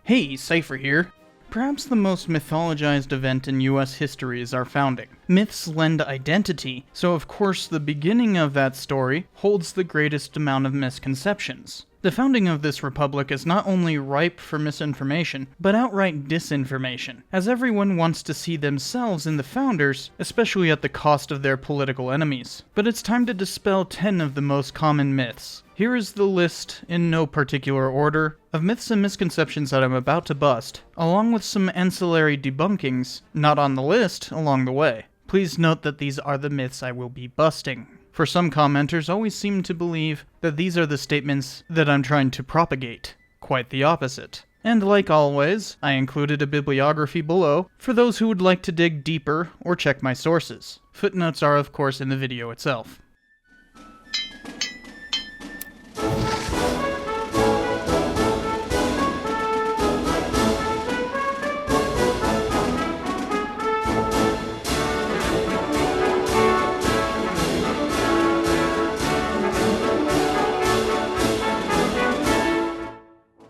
Hey, Cypher here. Perhaps the most mythologized event in US history is our founding. Myths lend identity, so of course the beginning of that story holds the greatest amount of misconceptions. The founding of this republic is not only ripe for misinformation, but outright disinformation, as everyone wants to see themselves in the founders, especially at the cost of their political enemies. But it's time to dispel 10 of the most common myths. Here is the list, in no particular order, of myths and misconceptions that I'm about to bust, along with some ancillary debunkings, not on the list, along the way. Please note that these are the myths I will be busting. For some commenters always seem to believe that these are the statements that I'm trying to propagate. Quite the opposite. And like always, I included a bibliography below for those who would like to dig deeper or check my sources. Footnotes are of course in the video itself.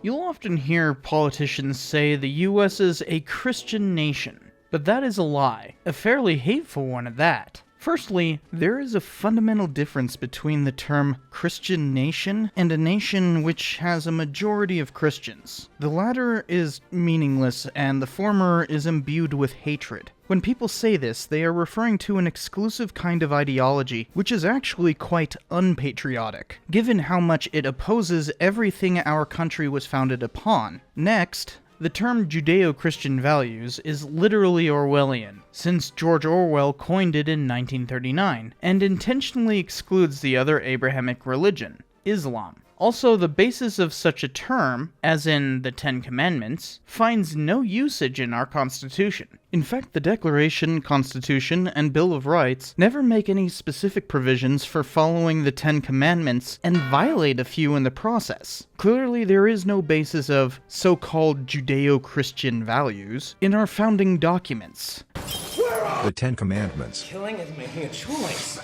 You'll often hear politicians say the US is a Christian nation, but that is a lie, a fairly hateful one at that. Firstly, there is a fundamental difference between the term Christian nation and a nation which has a majority of Christians. The latter is meaningless and the former is imbued with hatred. When people say this, they are referring to an exclusive kind of ideology, which is actually quite unpatriotic, given how much it opposes everything our country was founded upon. Next, the term Judeo-Christian values is literally Orwellian, since George Orwell coined it in 1939, and intentionally excludes the other Abrahamic religion, Islam. Also, the basis of such a term, as in the Ten Commandments, finds no usage in our Constitution. In fact, the Declaration, Constitution, and Bill of Rights never make any specific provisions for following the Ten Commandments and violate a few in the process. Clearly, there is no basis of so-called Judeo-Christian values in our founding documents. The Ten Commandments. Killing is making a choice.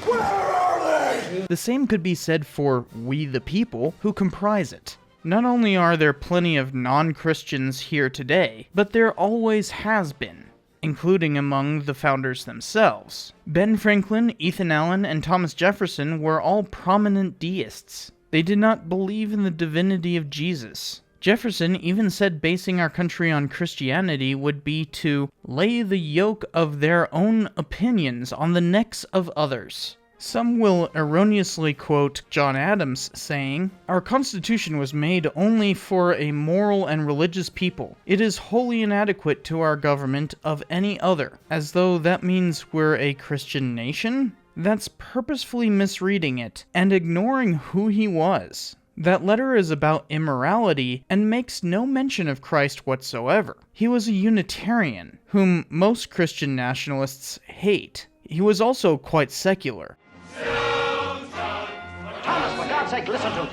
Where are they? The same could be said for we the people who comprise it. Not only are there plenty of non-Christians here today, but there always has been, including among the founders themselves. Ben Franklin, Ethan Allen, and Thomas Jefferson were all prominent deists. They did not believe in the divinity of Jesus. Jefferson even said basing our country on Christianity would be to lay the yoke of their own opinions on the necks of others. Some will erroneously quote John Adams saying, "Our Constitution was made only for a moral and religious people. It is wholly inadequate to our government of any other," as though that means we're a Christian nation? That's purposefully misreading it and ignoring who he was. That letter is about immorality and makes no mention of Christ whatsoever. He was a Unitarian, whom most Christian nationalists hate. He was also quite secular. Thomas, for God's sake, listen to me.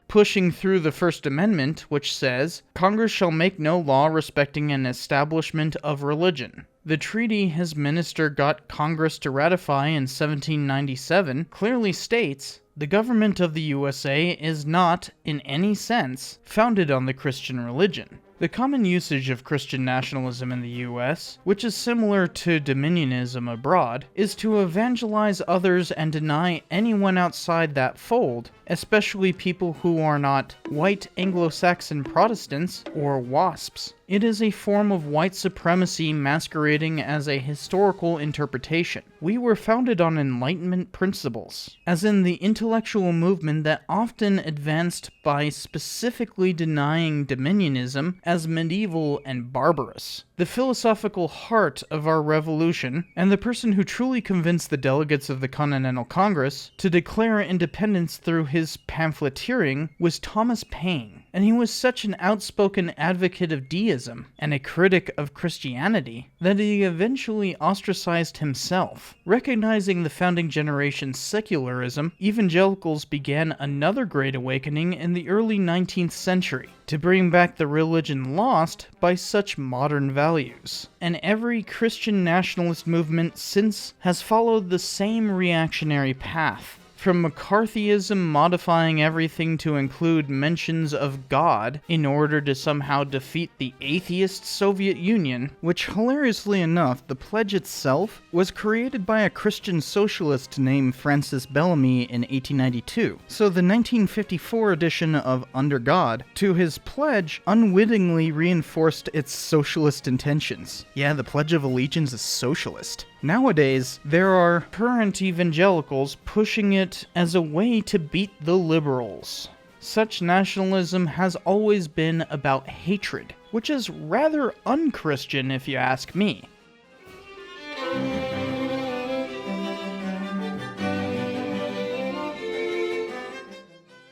Pushing through the First Amendment, which says, "Congress shall make no law respecting an establishment of religion." The treaty his minister got Congress to ratify in 1797 clearly states, "The government of the USA is not, in any sense, founded on the Christian religion." The common usage of Christian nationalism in the US, which is similar to dominionism abroad, is to evangelize others and deny anyone outside that fold, especially people who are not white Anglo-Saxon Protestants or WASPs. It is a form of white supremacy masquerading as a historical interpretation. We were founded on Enlightenment principles, as in the intellectual movement that often advanced by specifically denying dominionism as medieval and barbarous. The philosophical heart of our revolution, and the person who truly convinced the delegates of the Continental Congress to declare independence through his pamphleteering, was Thomas Paine. And he was such an outspoken advocate of deism and a critic of Christianity that he eventually ostracized himself. Recognizing the founding generation's secularism, evangelicals began another great awakening in the early 19th century to bring back the religion lost by such modern values. And every Christian nationalist movement since has followed the same reactionary path. from McCarthyism modifying everything to include mentions of God in order to somehow defeat the atheist Soviet Union, which hilariously enough, the pledge itself was created by a Christian socialist named Francis Bellamy in 1892. So the 1954 edition of Under God, to his pledge, unwittingly reinforced its socialist intentions. Yeah, the Pledge of Allegiance is socialist. Nowadays, there are current evangelicals pushing it as a way to beat the liberals. Such nationalism has always been about hatred, which is rather un-Christian if you ask me.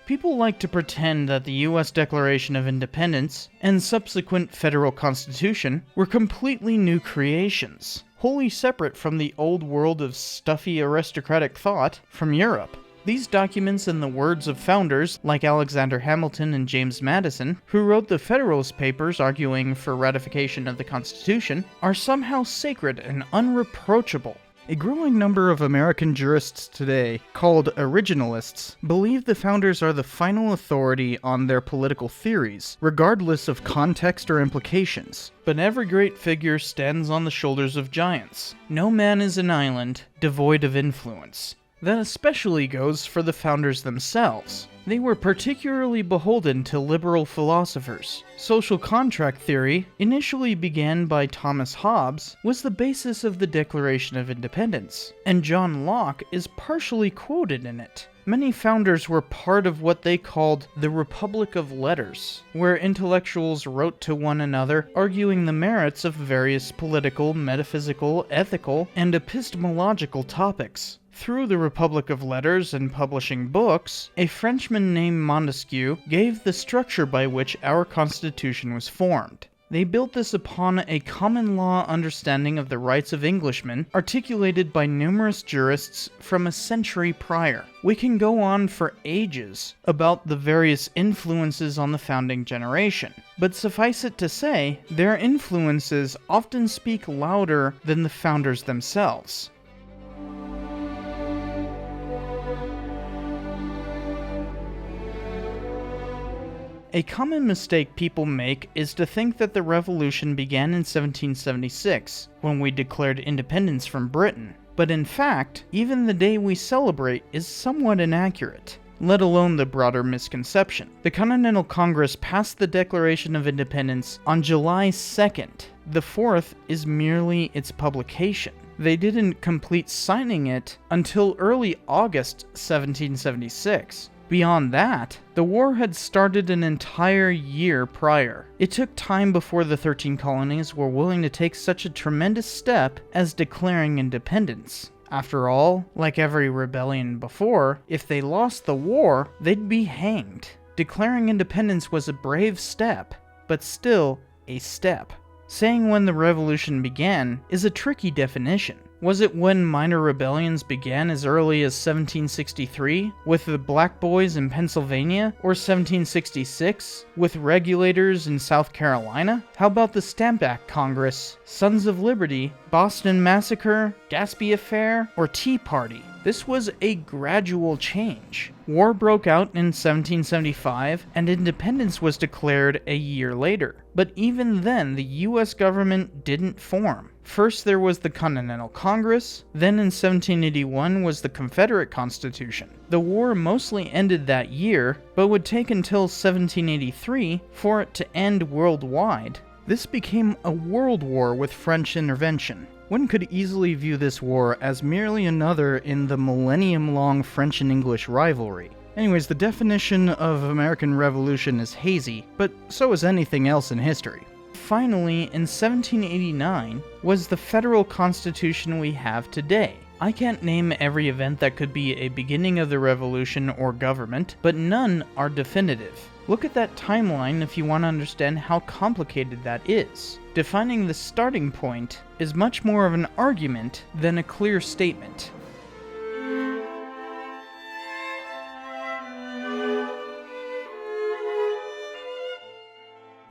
People like to pretend that the U.S. Declaration of Independence and subsequent federal constitution were completely new creations, wholly separate from the old world of stuffy aristocratic thought from Europe. These documents, in the words of founders like Alexander Hamilton and James Madison, who wrote the Federalist Papers arguing for ratification of the Constitution, are somehow sacred and unreproachable. A growing number of American jurists today, called originalists, believe the founders are the final authority on their political theories, regardless of context or implications. But every great figure stands on the shoulders of giants. No man is an island, devoid of influence. That especially goes for the founders themselves. They were particularly beholden to liberal philosophers. Social contract theory, initially began by Thomas Hobbes, was the basis of the Declaration of Independence, and John Locke is partially quoted in it. Many founders were part of what they called the Republic of Letters, where intellectuals wrote to one another arguing the merits of various political, metaphysical, ethical, and epistemological topics. Through the Republic of Letters and publishing books, a Frenchman named Montesquieu gave the structure by which our Constitution was formed. They built this upon a common law understanding of the rights of Englishmen, articulated by numerous jurists from a century prior. We can go on for ages about the various influences on the founding generation, but suffice it to say, their influences often speak louder than the founders themselves. A common mistake people make is to think that the revolution began in 1776, when we declared independence from Britain. But in fact, even the day we celebrate is somewhat inaccurate, let alone the broader misconception. The Continental Congress passed the Declaration of Independence on July 2nd. The 4th is merely its publication. They didn't complete signing it until early August 1776. Beyond that, the war had started an entire year prior. It took time before the 13 colonies were willing to take such a tremendous step as declaring independence. After all, like every rebellion before, if they lost the war, they'd be hanged. Declaring independence was a brave step, but still a step. Saying when the revolution began is a tricky definition. Was it when minor rebellions began as early as 1763 with the Black Boys in Pennsylvania, or 1766 with regulators in South Carolina? How about the Stamp Act Congress, Sons of Liberty, Boston Massacre, Gaspee Affair, or Tea Party? This was a gradual change. War broke out in 1775, and independence was declared a year later. But even then, the US government didn't form. First there was the Continental Congress, then in 1781 was the Confederate Constitution. The war mostly ended that year, but would take until 1783 for it to end worldwide. This became a world war with French intervention. One could easily view this war as merely another in the millennium-long French and English rivalry. Anyways, the definition of American Revolution is hazy, but so is anything else in history. Finally, in 1789, was the federal constitution we have today. I can't name every event that could be a beginning of the revolution or government, but none are definitive. Look at that timeline if you want to understand how complicated that is. Defining the starting point is much more of an argument than a clear statement.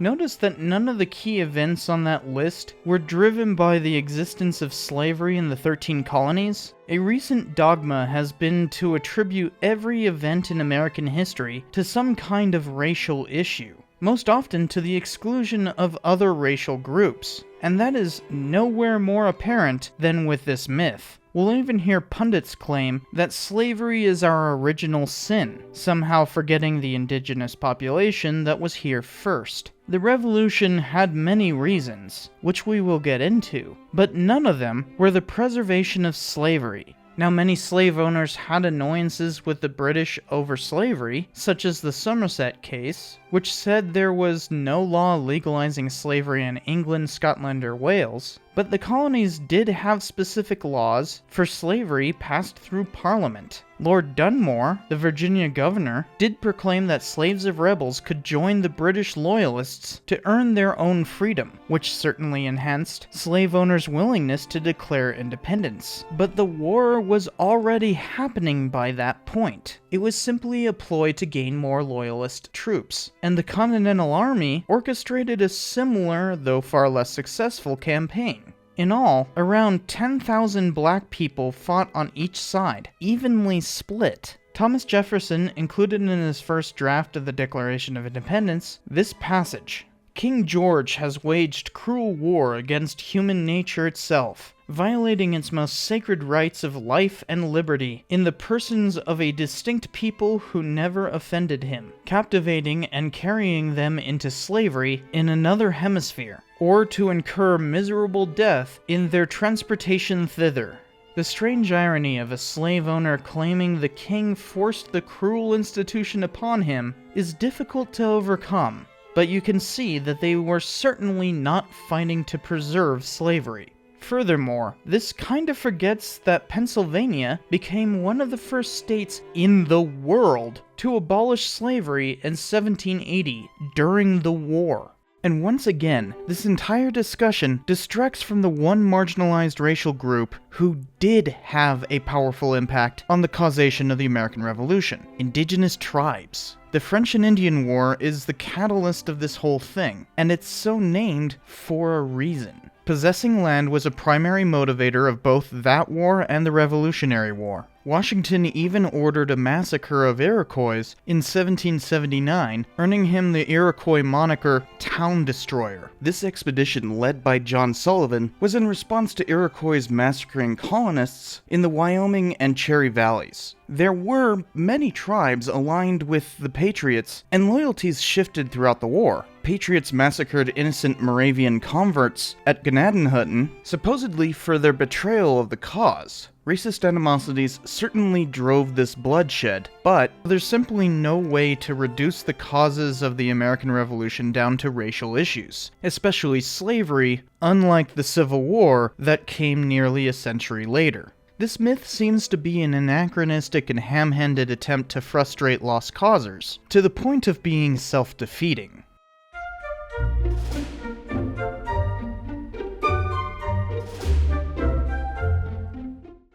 Notice that none of the key events on that list were driven by the existence of slavery in the 13 colonies. A recent dogma has been to attribute every event in American history to some kind of racial issue, most often to the exclusion of other racial groups, and that is nowhere more apparent than with this myth. We'll even hear pundits claim that slavery is our original sin, somehow forgetting the indigenous population that was here first. The revolution had many reasons, which we will get into, but none of them were the preservation of slavery. Now, many slave owners had annoyances with the British over slavery, such as the Somerset case, which said there was no law legalizing slavery in England, Scotland, or Wales, but the colonies did have specific laws for slavery passed through Parliament. Lord Dunmore, the Virginia governor, did proclaim that slaves of rebels could join the British loyalists to earn their own freedom, which certainly enhanced slave owners' willingness to declare independence. But the war was already happening by that point. It was simply a ploy to gain more loyalist troops, and the Continental Army orchestrated a similar, though far less successful, campaign. In all, around 10,000 black people fought on each side, evenly split. Thomas Jefferson included in his first draft of the Declaration of Independence this passage: "King George has waged cruel war against human nature itself, violating its most sacred rights of life and liberty in the persons of a distinct people who never offended him, captivating and carrying them into slavery in another hemisphere, or to incur miserable death in their transportation thither." The strange irony of a slave owner claiming the king forced the cruel institution upon him is difficult to overcome, but you can see that they were certainly not fighting to preserve slavery. Furthermore, this kind of forgets that Pennsylvania became one of the first states in the world to abolish slavery in 1780 during the war. And once again, this entire discussion distracts from the one marginalized racial group who did have a powerful impact on the causation of the American Revolution: indigenous tribes. The French and Indian War is the catalyst of this whole thing, and it's so named for a reason. Possessing land was a primary motivator of both that war and the Revolutionary War. Washington even ordered a massacre of Iroquois in 1779, earning him the Iroquois moniker Town Destroyer. This expedition, led by John Sullivan, was in response to Iroquois massacring colonists in the Wyoming and Cherry Valleys. There were many tribes aligned with the Patriots, and loyalties shifted throughout the war. Patriots massacred innocent Moravian converts at Gnadenhutten, supposedly for their betrayal of the cause. Racist animosities certainly drove this bloodshed, but there's simply no way to reduce the causes of the American Revolution down to racial issues, especially slavery, unlike the Civil War that came nearly a century later. This myth seems to be an anachronistic and ham-handed attempt to frustrate lost causers, to the point of being self-defeating.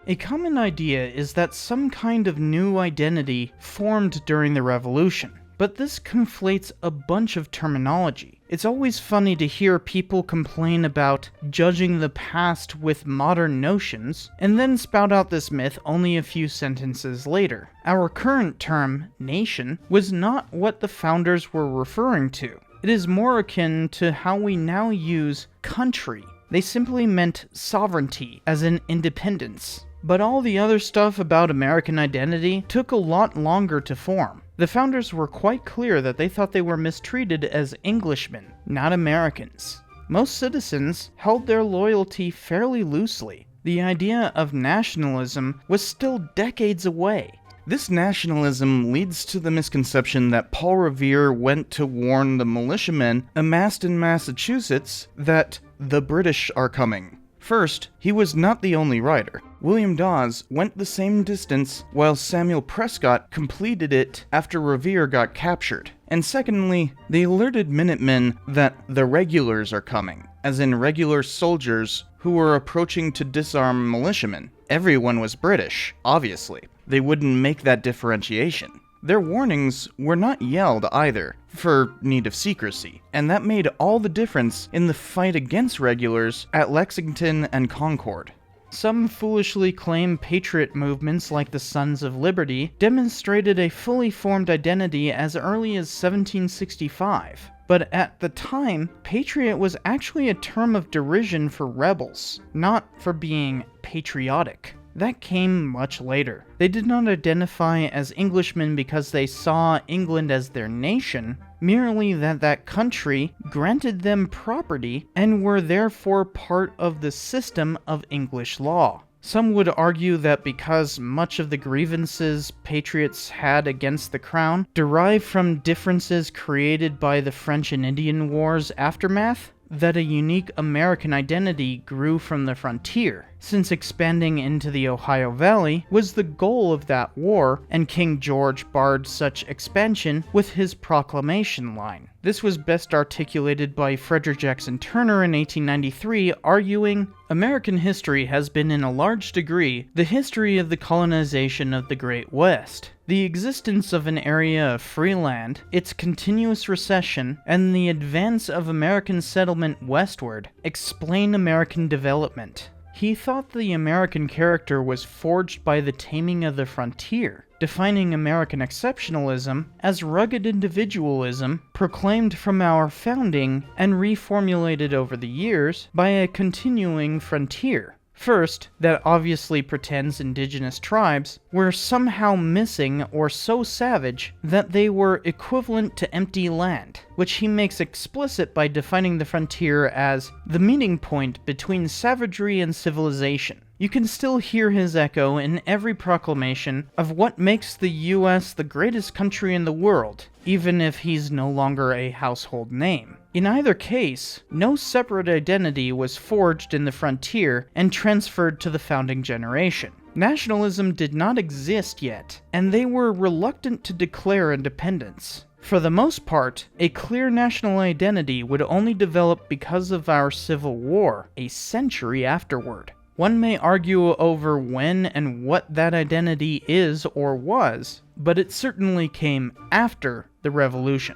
A common idea is that some kind of new identity formed during the Revolution, but this conflates a bunch of terminology. It's always funny to hear people complain about judging the past with modern notions, and then spout out this myth only a few sentences later. Our current term, nation, was not what the founders were referring to. It is more akin to how we now use country. They simply meant sovereignty, as in independence. But all the other stuff about American identity took a lot longer to form. The founders were quite clear that they thought they were mistreated as Englishmen, not Americans. Most citizens held their loyalty fairly loosely. The idea of nationalism was still decades away. This nationalism leads to the misconception that Paul Revere went to warn the militiamen amassed in Massachusetts that the British are coming. First, he was not the only writer. William Dawes went the same distance, while Samuel Prescott completed it after Revere got captured. And secondly, they alerted Minutemen that the regulars are coming, as in regular soldiers who were approaching to disarm militiamen. Everyone was British, obviously. They wouldn't make that differentiation. Their warnings were not yelled either, for need of secrecy, and that made all the difference in the fight against regulars at Lexington and Concord. Some foolishly claim patriot movements like the Sons of Liberty demonstrated a fully formed identity as early as 1765. But at the time, patriot was actually a term of derision for rebels, not for being patriotic. That came much later. They did not identify as Englishmen because they saw England as their nation, merely that that country granted them property and were therefore part of the system of English law. Some would argue that because much of the grievances patriots had against the crown derived from differences created by the French and Indian Wars' aftermath, that a unique American identity grew from the frontier, since expanding into the Ohio Valley was the goal of that war, and King George barred such expansion with his proclamation line. This was best articulated by Frederick Jackson Turner in 1893, arguing, "American history has been in a large degree the history of the colonization of the Great West. The existence of an area of free land, its continuous recession, and the advance of American settlement westward explain American development." He thought the American character was forged by the taming of the frontier, defining American exceptionalism as rugged individualism proclaimed from our founding and reformulated over the years by a continuing frontier. First, that obviously pretends indigenous tribes were somehow missing or so savage that they were equivalent to empty land, which he makes explicit by defining the frontier as the meeting point between savagery and civilization. You can still hear his echo in every proclamation of what makes the US the greatest country in the world, even if he's no longer a household name. In either case, no separate identity was forged in the frontier and transferred to the founding generation. Nationalism did not exist yet, and they were reluctant to declare independence. For the most part, a clear national identity would only develop because of our Civil War, a century afterward. One may argue over when and what that identity is or was, but it certainly came after the Revolution.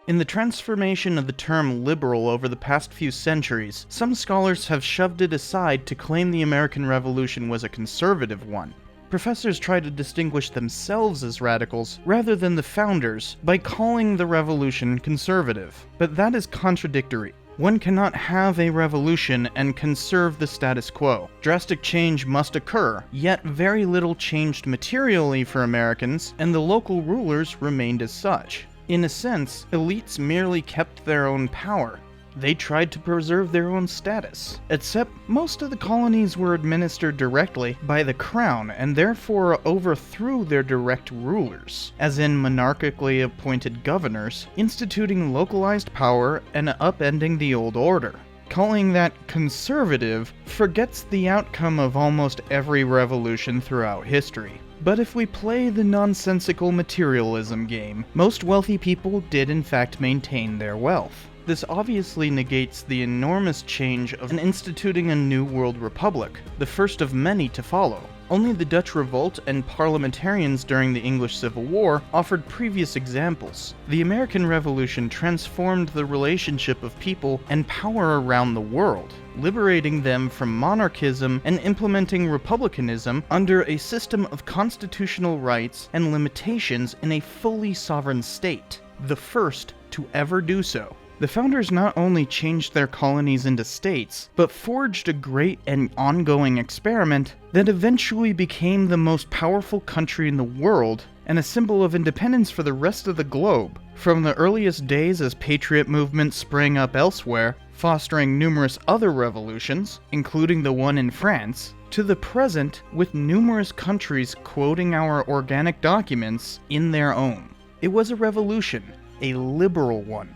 In the transformation of the term liberal over the past few centuries, some scholars have shoved it aside to claim the American Revolution was a conservative one. Professors try to distinguish themselves as radicals rather than the founders by calling the revolution conservative. But that is contradictory. One cannot have a revolution and conserve the status quo. Drastic change must occur, yet very little changed materially for Americans, and the local rulers remained as such. In a sense, elites merely kept their own power. They tried to preserve their own status. Except most of the colonies were administered directly by the crown and therefore overthrew their direct rulers, as in monarchically appointed governors, instituting localized power and upending the old order. Calling that conservative forgets the outcome of almost every revolution throughout history. But if we play the nonsensical materialism game, most wealthy people did in fact maintain their wealth. This obviously negates the enormous change of instituting a new world republic, the first of many to follow. Only the Dutch Revolt and parliamentarians during the English Civil War offered previous examples. The American Revolution transformed the relationship of people and power around the world, liberating them from monarchism and implementing republicanism under a system of constitutional rights and limitations in a fully sovereign state, the first to ever do so. The founders not only changed their colonies into states, but forged a great and ongoing experiment that eventually became the most powerful country in the world and a symbol of independence for the rest of the globe. From the earliest days as patriot movements sprang up elsewhere, fostering numerous other revolutions, including the one in France, to the present with numerous countries quoting our organic documents in their own. It was a revolution, a liberal one.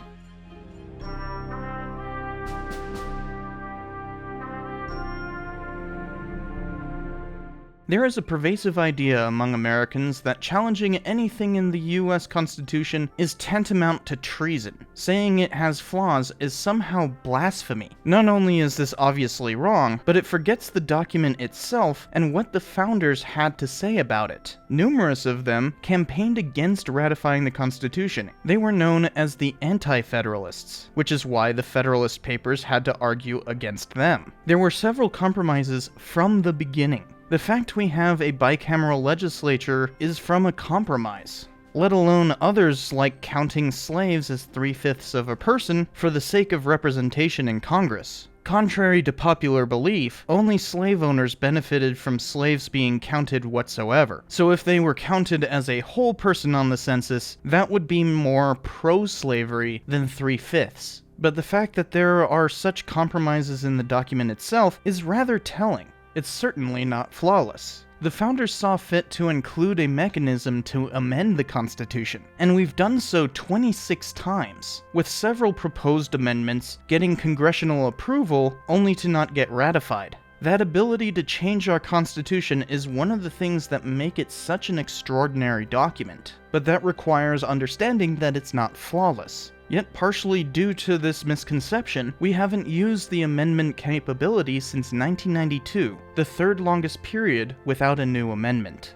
There is a pervasive idea among Americans that challenging anything in the US Constitution is tantamount to treason. Saying it has flaws is somehow blasphemy. Not only is this obviously wrong, but it forgets the document itself and what the founders had to say about it. Numerous of them campaigned against ratifying the Constitution. They were known as the Anti-Federalists, which is why the Federalist Papers had to argue against them. There were several compromises from the beginning. The fact we have a bicameral legislature is from a compromise, let alone others like counting slaves as 3/5 of a person for the sake of representation in Congress. Contrary to popular belief, only slave owners benefited from slaves being counted whatsoever. So if they were counted as a whole person on the census, that would be more pro-slavery than 3/5. But the fact that there are such compromises in the document itself is rather telling. It's certainly not flawless. The founders saw fit to include a mechanism to amend the Constitution, and we've done so 26 times, with several proposed amendments getting congressional approval only to not get ratified. That ability to change our Constitution is one of the things that make it such an extraordinary document, but that requires understanding that it's not flawless. Yet partially due to this misconception, we haven't used the amendment capability since 1992, the third longest period without a new amendment.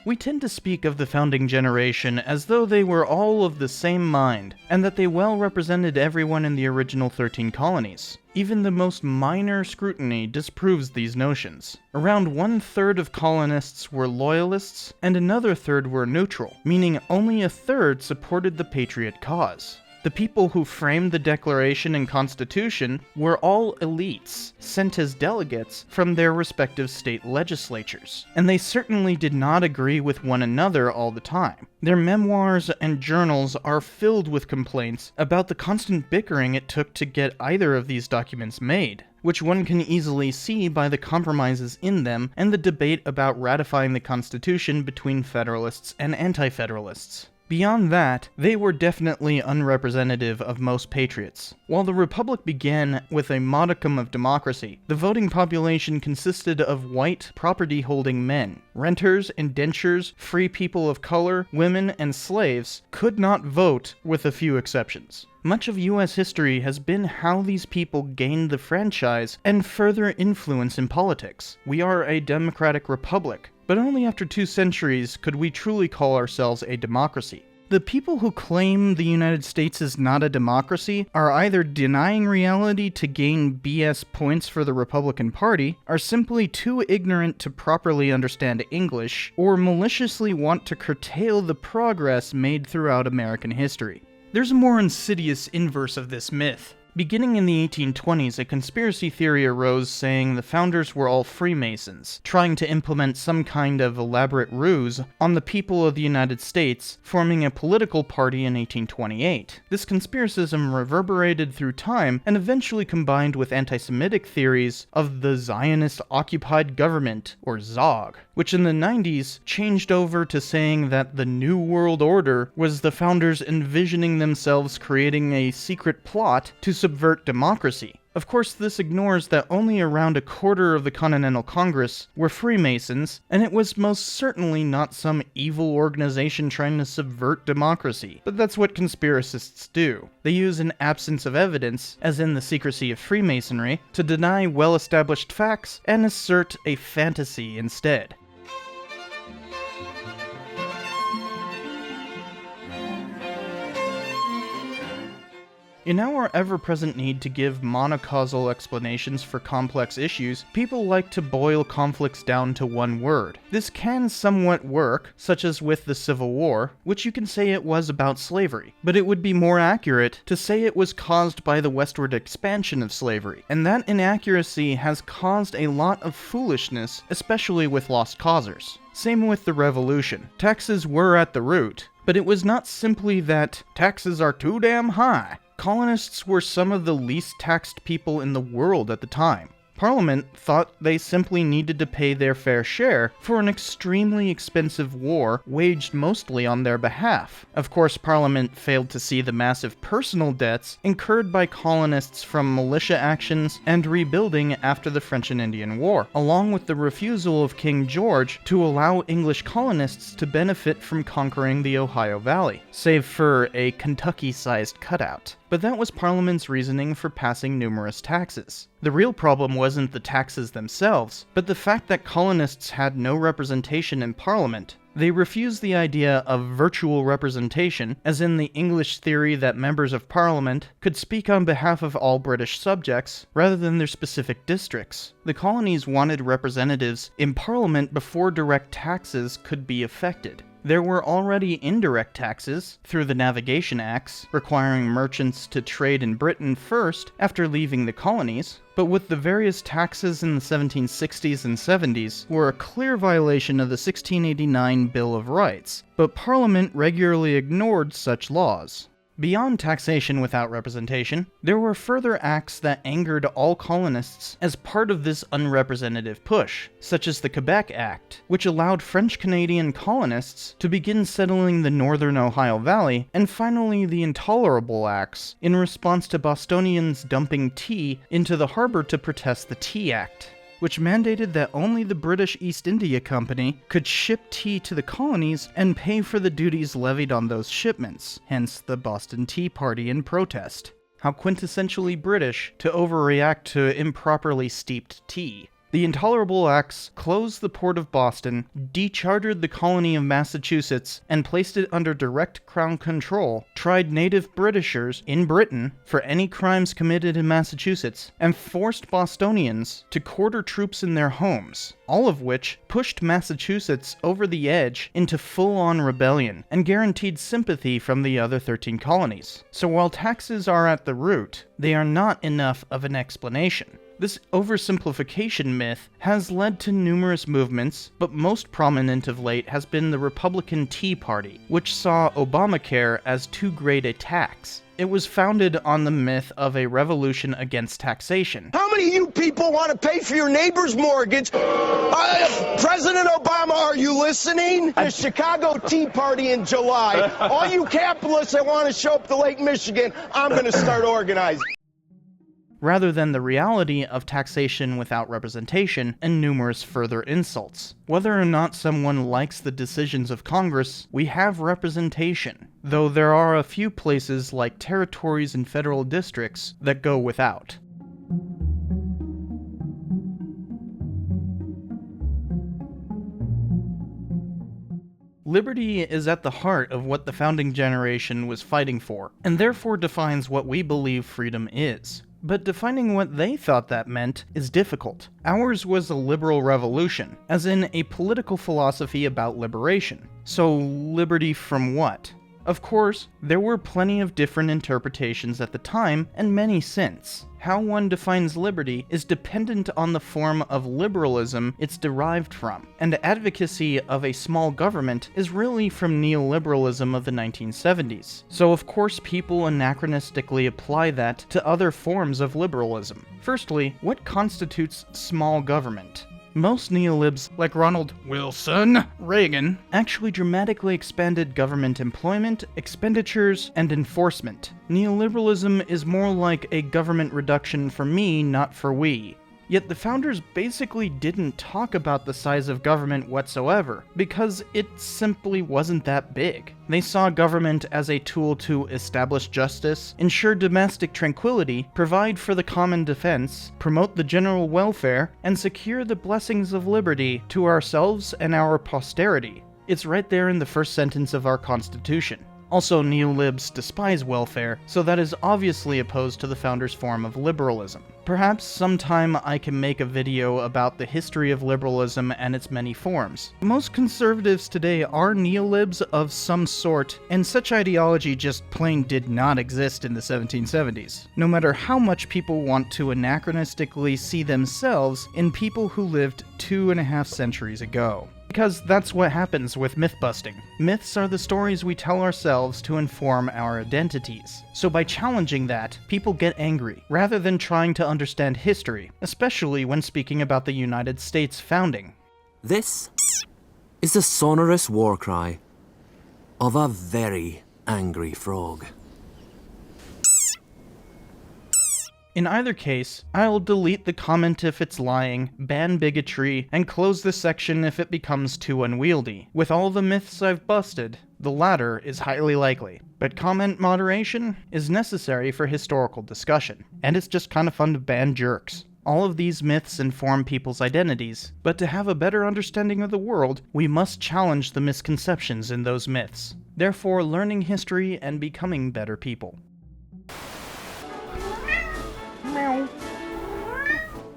We tend to speak of the founding generation as though they were all of the same mind, and that they well represented everyone in the original 13 colonies. Even the most minor scrutiny disproves these notions. Around 1/3 of colonists were loyalists, and another third were neutral, meaning only a third supported the Patriot cause. The people who framed the Declaration and Constitution were all elites, sent as delegates from their respective state legislatures, and they certainly did not agree with one another all the time. Their memoirs and journals are filled with complaints about the constant bickering it took to get either of these documents made, which one can easily see by the compromises in them and the debate about ratifying the Constitution between Federalists and Anti-Federalists. Beyond that, they were definitely unrepresentative of most patriots. While the Republic began with a modicum of democracy, the voting population consisted of white, property-holding men. Renters, indentures, free people of color, women, and slaves could not vote, with a few exceptions. Much of US history has been how these people gained the franchise and further influence in politics. We are a democratic republic, but only after 2 centuries could we truly call ourselves a democracy. The people who claim the United States is not a democracy are either denying reality to gain BS points for the Republican Party, are simply too ignorant to properly understand English, or maliciously want to curtail the progress made throughout American history. There's a more insidious inverse of this myth. Beginning in the 1820s, a conspiracy theory arose saying the founders were all Freemasons, trying to implement some kind of elaborate ruse on the people of the United States, forming a political party in 1828. This conspiracism reverberated through time and eventually combined with anti-Semitic theories of the Zionist-occupied government, or ZOG, which in the 90s changed over to saying that the New World Order was the founders envisioning themselves creating a secret plot to subvert democracy. Of course, this ignores that only around 1/4 of the Continental Congress were Freemasons, and it was most certainly not some evil organization trying to subvert democracy. But that's what conspiracists do. They use an absence of evidence, as in the secrecy of Freemasonry, to deny well-established facts and assert a fantasy instead. In our ever-present need to give monocausal explanations for complex issues, people like to boil conflicts down to one word. This can somewhat work, such as with the Civil War, which you can say it was about slavery, but it would be more accurate to say it was caused by the westward expansion of slavery, and that inaccuracy has caused a lot of foolishness, especially with lost causers. Same with the Revolution. Taxes were at the root, but it was not simply that taxes are too damn high. Colonists were some of the least taxed people in the world at the time. Parliament thought they simply needed to pay their fair share for an extremely expensive war waged mostly on their behalf. Of course, Parliament failed to see the massive personal debts incurred by colonists from militia actions and rebuilding after the French and Indian War, along with the refusal of King George to allow English colonists to benefit from conquering the Ohio Valley, save for a Kentucky-sized cutout. But that was Parliament's reasoning for passing numerous taxes. The real problem wasn't the taxes themselves, but the fact that colonists had no representation in Parliament. They refused the idea of virtual representation, as in the English theory that members of Parliament could speak on behalf of all British subjects, rather than their specific districts. The colonies wanted representatives in Parliament before direct taxes could be effected. There were already indirect taxes, through the Navigation Acts, requiring merchants to trade in Britain first after leaving the colonies, but with the various taxes in the 1760s and 70s were a clear violation of the 1689 Bill of Rights, but Parliament regularly ignored such laws. Beyond taxation without representation, there were further acts that angered all colonists as part of this unrepresentative push, such as the Quebec Act, which allowed French-Canadian colonists to begin settling the northern Ohio Valley, and finally the Intolerable Acts, in response to Bostonians dumping tea into the harbor to protest the Tea Act, which mandated that only the British East India Company could ship tea to the colonies and pay for the duties levied on those shipments, hence the Boston Tea Party in protest. How quintessentially British to overreact to improperly steeped tea. The Intolerable Acts closed the port of Boston, dechartered the colony of Massachusetts, and placed it under direct Crown control, tried native Britishers in Britain for any crimes committed in Massachusetts, and forced Bostonians to quarter troops in their homes, all of which pushed Massachusetts over the edge into full-on rebellion, and guaranteed sympathy from the other 13 colonies. So while taxes are at the root, they are not enough of an explanation. This oversimplification myth has led to numerous movements, but most prominent of late has been the Republican Tea Party, which saw Obamacare as too great a tax. It was founded on the myth of a revolution against taxation. How many of you people want to pay for your neighbor's mortgage? President Obama, are you listening? The Chicago Tea Party in July. All you capitalists that want to show up to Lake Michigan, I'm going to start organizing. Rather than the reality of taxation without representation and numerous further insults. Whether or not someone likes the decisions of Congress, we have representation, though there are a few places like territories and federal districts that go without. Liberty is at the heart of what the founding generation was fighting for, and therefore defines what we believe freedom is. But defining what they thought that meant is difficult. Ours was a liberal revolution, as in a political philosophy about liberation. So, liberty from what? Of course, there were plenty of different interpretations at the time, and many since. How one defines liberty is dependent on the form of liberalism it's derived from, and advocacy of a small government is really from neoliberalism of the 1970s. So of course people anachronistically apply that to other forms of liberalism. Firstly, what constitutes small government? Most neolibs, like Ronald Wilson Reagan, actually dramatically expanded government employment, expenditures, and enforcement. Neoliberalism is more like a government reduction for me, not for we. Yet the founders basically didn't talk about the size of government whatsoever, because it simply wasn't that big. They saw government as a tool to establish justice, ensure domestic tranquility, provide for the common defense, promote the general welfare, and secure the blessings of liberty to ourselves and our posterity. It's right there in the first sentence of our Constitution. Also, neolibs despise welfare, so that is obviously opposed to the founders' form of liberalism. Perhaps sometime I can make a video about the history of liberalism and its many forms. Most conservatives today are neolibs of some sort, and such ideology just plain did not exist in the 1770s, no matter how much people want to anachronistically see themselves in people who lived 2.5 centuries ago. Because that's what happens with myth busting. Myths are the stories we tell ourselves to inform our identities. So by challenging that, people get angry, rather than trying to understand history, especially when speaking about the United States founding. This is the sonorous war cry of a very angry frog. In either case, I'll delete the comment if it's lying, ban bigotry, and close the section if it becomes too unwieldy. With all the myths I've busted, the latter is highly likely. But comment moderation is necessary for historical discussion, and it's just kind of fun to ban jerks. All of these myths inform people's identities, but to have a better understanding of the world, we must challenge the misconceptions in those myths. Therefore, learning history and becoming better people. Meow.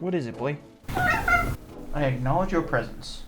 What is it, boy? I acknowledge your presence.